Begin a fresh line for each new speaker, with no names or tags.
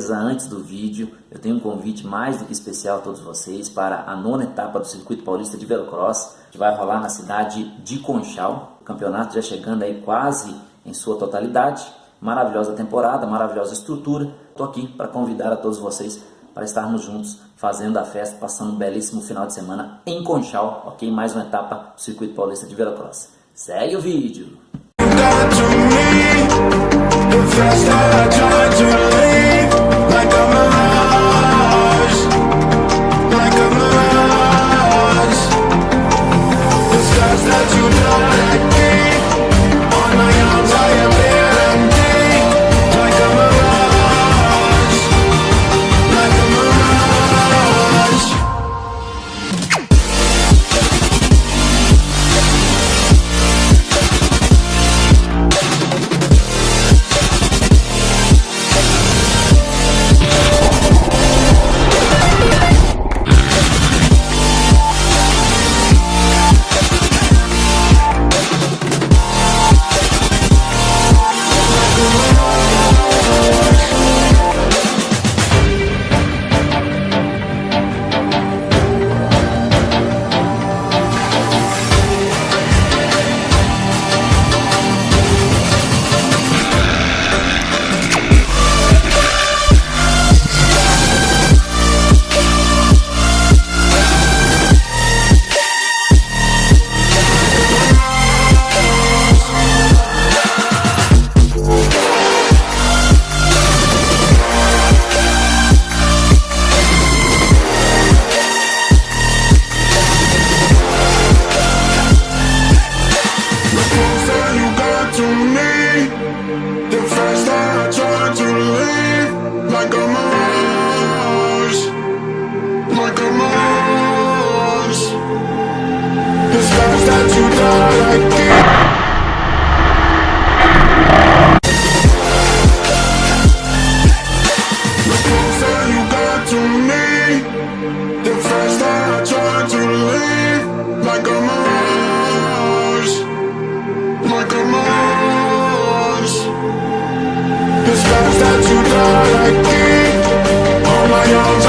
finalizar antes do vídeo, eu tenho um convite mais do que especial a todos vocês para a 9ª etapa do Circuito Paulista de Velocross, que vai rolar na cidade de Conchal. O campeonato já chegando aí quase em sua totalidade. Maravilhosa temporada, maravilhosa estrutura. Estou aqui para convidar a todos vocês para estarmos juntos fazendo a festa, passando um belíssimo final de semana em Conchal, ok? Mais uma etapa do Circuito Paulista de Velocross. Segue o vídeo!
that you die like me. All my arms